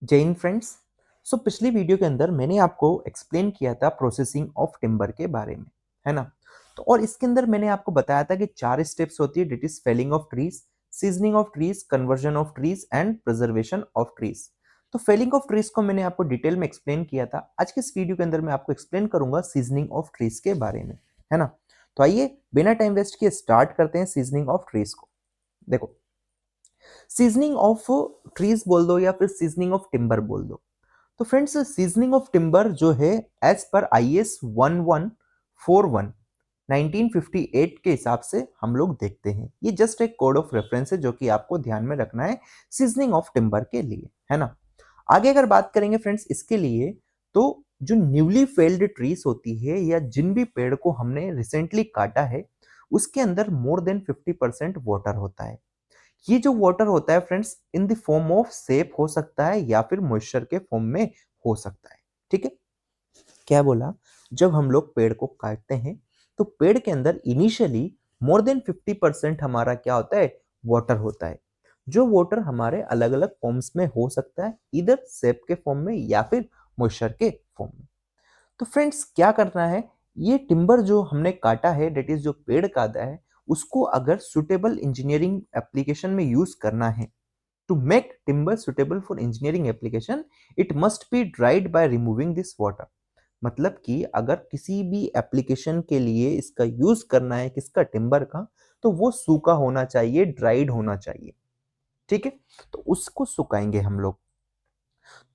जय हिंद फ्रेंड्स। पिछली वीडियो के अंदर मैंने आपको एक्सप्लेन किया था प्रोसेसिंग ऑफ टिम्बर के बारे में, है ना। तो और इसके अंदर मैंने आपको बताया था कि 4 स्टेप्स होती है, that is felling of trees, seasoning of trees, conversion of trees and preservation of trees. तो फेलिंग ऑफ ट्रीज को मैंने आपको डिटेल में एक्सप्लेन किया था। आज के इस वीडियो के अंदर मैं आपको एक्सप्लेन करूंगा सीजनिंग ऑफ ट्रीज के बारे में, है ना। तो आइए बिना टाइम वेस्ट किए स्टार्ट करते हैं सीजनिंग ऑफ ट्रीज को। देखो, सीजनिंग ऑफ ट्रीज बोल दो या फिर सीजनिंग ऑफ टिम्बर बोल दो। तो फ्रेंड्स, सीजनिंग ऑफ टिम्बर जो है एज पर IS 1141 1958 के हिसाब से हम लोग देखते हैं। ये जस्ट एक कोड ऑफ रेफरेंस है जो कि आपको ध्यान में रखना है सीजनिंग ऑफ टिम्बर के लिए, है ना। आगे अगर बात करेंगे फ्रेंड्स इसके लिए, तो जो न्यूली फेल्ड ट्रीज होती है या जिन भी पेड़ को हमने रिसेंटली काटा है, उसके अंदर मोर देन 50% वाटर होता है। ये जो वाटर होता है friends, in the form of sap हो सकता है या फिर मॉइस्चर के फॉर्म में हो सकता है। ठीक है, क्या बोला, जब हम लोग पेड़ को काटते हैं तो पेड़ के अंदर इनिशियली मोर देन 50% हमारा क्या होता है, वाटर होता है। जो वाटर हमारे अलग अलग फॉर्म्स में हो सकता है, इधर सेप के फॉर्म में या फिर मॉइस्चर के फॉर्म में। तो फ्रेंड्स क्या करना है, ये टिम्बर जो हमने काटा है, डेट इज जो पेड़ काटा है, उसको अगर सुटेबल इंजीनियरिंग एप्लीकेशन में यूज करना है, to make timber suitable for engineering application it must be dried by removing this water. मतलब कि अगर किसी भी एप्लीकेशन के लिए इसका यूज करना है किसका, टिम्बर का, तो वो सूखा होना चाहिए, ड्राइड होना चाहिए। ठीक है, तो उसको सुखाएंगे हम लोग।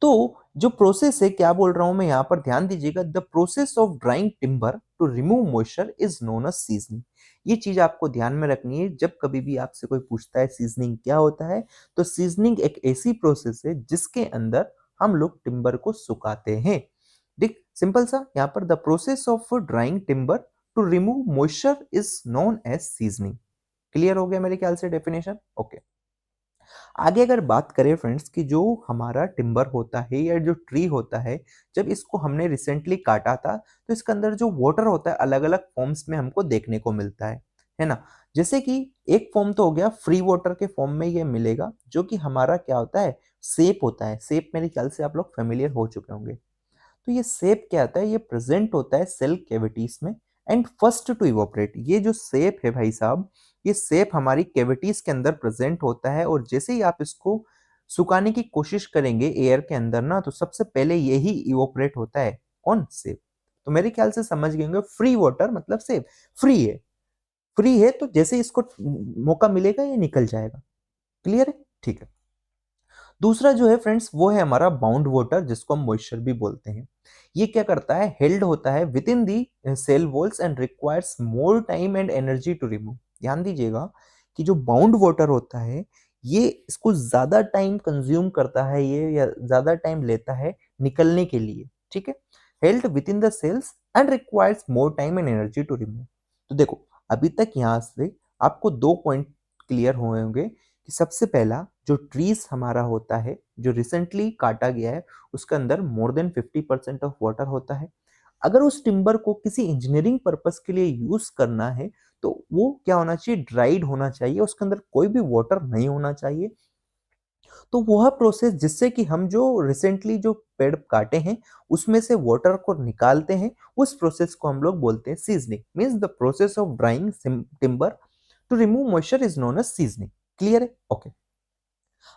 तो जो प्रोसेस है, क्या बोल रहा हूं मैं, यहां पर ध्यान दीजिएगा, the process of drying timber to remove moisture is known as seasoning. ये चीज आपको ध्यान में रखनी है जब कभी भी आपसे कोई पूछता है सीजनिंग क्या होता है। तो सीजनिंग एक ऐसी प्रोसेस है जिसके अंदर हम लोग टिम्बर को सुखाते हैं। देख सिंपल सा, यहाँ पर the process of drying timber to remove moisture is known as seasoning. Clear हो गया मेरे ख्याल से डेफिनेशन। ओके, आगे अगर बात करें फ्रेंड्स कि जो हमारा टिम्बर होता है या जो ट्री होता है, जब इसको हमने रिसेंटली काटा था, तो इसके अंदर जो वाटर होता है अलग अलग फॉर्म्स में हमको देखने को मिलता है ना। जैसे कि एक फॉर्म तो हो गया फ्री वाटर के फॉर्म में ये मिलेगा, जो कि हमारा क्या होता है, सेप होता है। सेप मेरे ख्याल से आप लोग फेमिलियर हो चुके होंगे। तो ये सेप क्या होता है, ये प्रेजेंट होता है सेल कैविटीज में एंड फर्स्ट टू इवोपरेट। ये जो सेप है भाई साहब, ये सेप हमारी कैविटीज के अंदर प्रेजेंट होता है, और जैसे ही आप इसको सुखाने की कोशिश करेंगे एयर के अंदर ना, तो सबसे पहले यही इवोपरेट होता है। कौन, सेप। तो मेरे ख्याल से समझ गए होंगे, फ्री वाटर मतलब सेप फ्री है। फ्री है तो जैसे इसको मौका मिलेगा ये निकल जाएगा। क्लियर है, ठीक है। दूसरा जो है फ्रेंड्स, वो है हमारा बाउंड वाटर, जिसको हम मॉइस्चर भी बोलते हैं। ये क्या करता है, हेल्ड होता है within the cell walls and requires more time and energy to remove. ध्यान दीजिएगा कि जो बाउंड वाटर होता है, ये इसको ज्यादा टाइम कंज्यूम करता है, ये या ज्यादा टाइम लेता है निकलने के लिए। ठीक है, held within the cells and requires more time and energy to remove. तो देखो, अभी तक यहाँ से आपको 2 पॉइंट क्लियर हुए होंगे कि सबसे पहला, जो ट्रीज हमारा होता है जो रिसेंटली काटा गया है, उसके अंदर मोर देन 50% ऑफ वाटर होता है। अगर उस टिम्बर को किसी इंजीनियरिंग पर्पस के लिए यूज करना है, तो वो क्या होना चाहिए, ड्राइड होना चाहिए, उसके अंदर कोई भी वाटर नहीं होना चाहिए। तो वह प्रोसेस जिससे कि हम जो रिसेंटली जो पेड़ काटे हैं उसमें से वाटर को निकालते हैं, उस प्रोसेस को हम लोग बोलते हैं seasoning. Means the process of drying timber to remove moisture is known as seasoning. Clear है, ओके।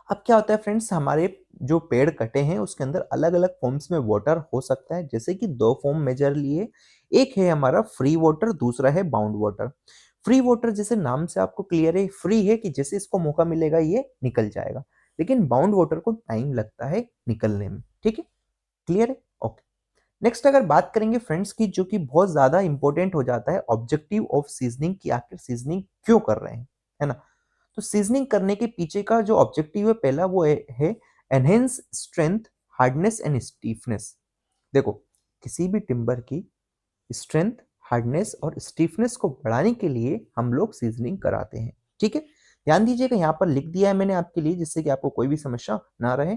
अब क्या होता है फ्रेंड्स, हमारे जो पेड़ कटे हैं उसके अंदर अलग अलग फॉर्म्स में वाटर हो सकता है, जैसे कि 2 फॉर्म मेजरली है। एक है हमारा फ्री वाटर, दूसरा है बाउंड वाटर। फ्री वाटर जैसे नाम से आपको क्लियर है, फ्री है कि जैसे इसको मौका मिलेगा ये निकल जाएगा, लेकिन बाउंड वाटर को टाइम लगता है निकलने में। ठीक है, क्लियर है, ओके। नेक्स्ट अगर बात करेंगे फ्रेंड्स की, जो कि बहुत ज्यादा इंपॉर्टेंट हो जाता है, ऑब्जेक्टिव ऑफ सीजनिंग, की आखिर सीजनिंग क्यों कर रहे हैं, है ना। तो सीजनिंग करने के पीछे का जो ऑब्जेक्टिव है पहला, वो है enhance strength, hardness and stiffness. देखो, किसी भी टिम्बर की स्ट्रेंथ, हार्डनेस और स्टीफनेस को बढ़ाने के लिए हम लोग सीजनिंग कराते हैं। ठीक है, ध्यान दीजिएगा, यहाँ पर लिख दिया है मैंने आपके लिए, जिससे कि आपको कोई भी समस्या ना रहे।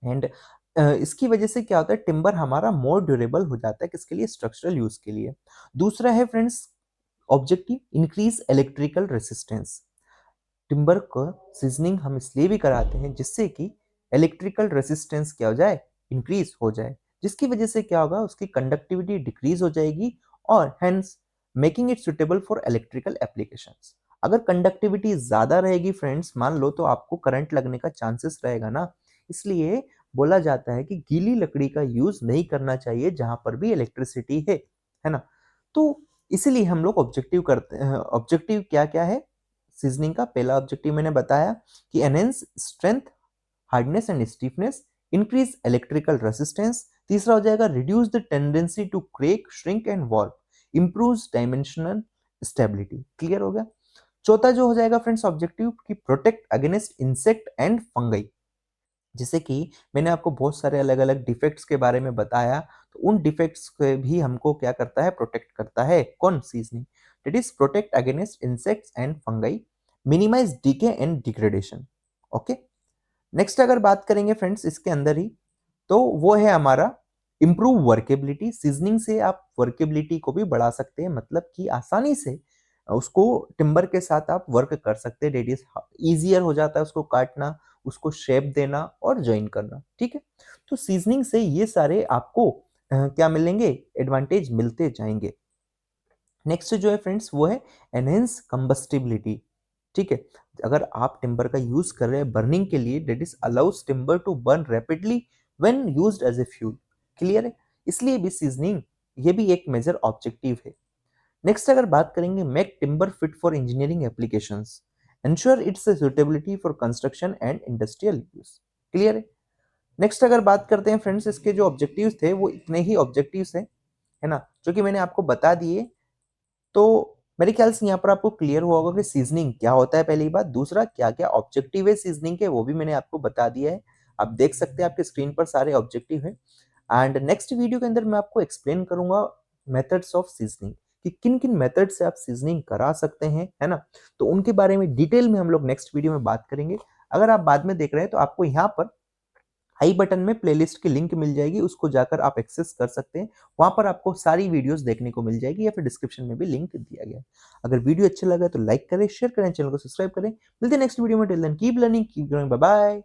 एंड इसकी वजह से क्या होता है, टिम्बर हमारा मोर ड्यूरेबल हो जाता है, किसके लिए, स्ट्रक्चरल यूज के लिए। दूसरा है friends objective, increase electrical resistance. Timber को सीजनिंग हम इसलिए भी कराते हैं जिससे कि इलेक्ट्रिकल रेसिस्टेंस क्या हो जाए, इंक्रीज हो जाए, जिसकी वजह से क्या होगा, उसकी कंडक्टिविटी डिक्रीज हो जाएगी और hence making it suitable for electrical applications. अगर कंडक्टिविटी ज्यादा रहेगी फ्रेंड्स, मान लो, तो आपको करंट लगने का चांसेस रहेगा ना। इसलिए बोला जाता है कि गीली लकड़ी का यूज नहीं करना चाहिए जहां पर भी इलेक्ट्रिसिटी है ना। तो इसीलिए हम लोग ऑब्जेक्टिव करते हैं। ऑब्जेक्टिव क्या क्या है सीजनिंग का? पहला ऑब्जेक्टिव मैंने बताया कि enhance strength, hardness and stiffness, increase electrical resistance. तीसरा हो जाएगा reduce the tendency to crack, shrink and warp, improves dimensional stability. Clear हो गया? चौथा जो हो जाएगा फ्रेंड्स ऑब्जेक्टिव कि protect against insect and fungi. जैसे कि मैंने आपको बहुत सारे अलग अलग डिफेक्ट्स के बारे में बताया, तो उन डिफेक्ट्स के भी हमको क्या करता है, प्रोटेक्ट करता है। कौन? Seasoning. That is protect against insects and fungi, minimize decay and degradation. Okay. Next अगर बात करेंगे फ्रेंड्स इसके अंदर ही, तो वो है हमारा इम्प्रूव वर्केबिलिटी। सीजनिंग से आप वर्केबिलिटी को भी बढ़ा सकते हैं, मतलब कि आसानी से उसको टिम्बर के साथ आप वर्क कर सकते हैं। डेट इज ईजियर हो जाता है उसको काटना, उसको शेप देना और ज्वाइन करना। ठीक है। तो सीजनिंग से ये सारे आपको क्या मिलेंगे, एडवांटेज मिलते जाएंगे। नेक्स्ट जो है फ्रेंड्स वो है एनहेंस कंबस्टिबिलिटी। ठीक है। अगर आप टिम्बर का यूज कर रहे हैं बर्निंग के लिए, that is allows timber to burn rapidly when used as a fuel. Clear है? इसलिए भी सीजनिंग ये भी एक मेजर ऑब्जेक्टिव है। नेक्स्ट अगर बात करेंगे make timber fit for engineering applications, ensure it's suitability for construction and industrial use. Clear है? नेक्स्ट अगर बात करते हैं फ्रेंड्स, इसके जो ऑब्जेक्टिव्स थे वो इतने ही ऑब्जेक्टिव्स हैं, है ना, जो कि मैंने आपको बता दिए। तो मेरे ख्याल से यहाँ पर आपको क्लियर हुआ होगा कि सीजनिंग क्या होता है, पहली बात। दूसरा, क्या क्या ऑब्जेक्टिव है सीजनिंग के, वो भी मैंने आपको बता दिया है। आप देख सकते हैं आपके स्क्रीन पर सारे ऑब्जेक्टिव हैं। एंड नेक्स्ट वीडियो के अंदर मैं आपको एक्सप्लेन करूंगा मेथड्स ऑफ सीजनिंग, कि किन किन मेथड से आप सीजनिंग करा सकते हैं, है ना। तो उनके बारे में डिटेल में हम लोग नेक्स्ट वीडियो में बात करेंगे। अगर आप बाद में देख रहे हैं तो आपको यहाँ पर आई बटन में प्लेलिस्ट की लिंक मिल जाएगी, उसको जाकर आप एक्सेस कर सकते हैं। वहां पर आपको सारी वीडियोस देखने को मिल जाएगी, या फिर डिस्क्रिप्शन में भी लिंक दिया गया है। अगर वीडियो अच्छा लगा तो लाइक करें, शेयर करें, चैनल को सब्सक्राइब करें। मिलते हैं नेक्स्ट वीडियो में। Till then keep learning, keep growing, bye bye.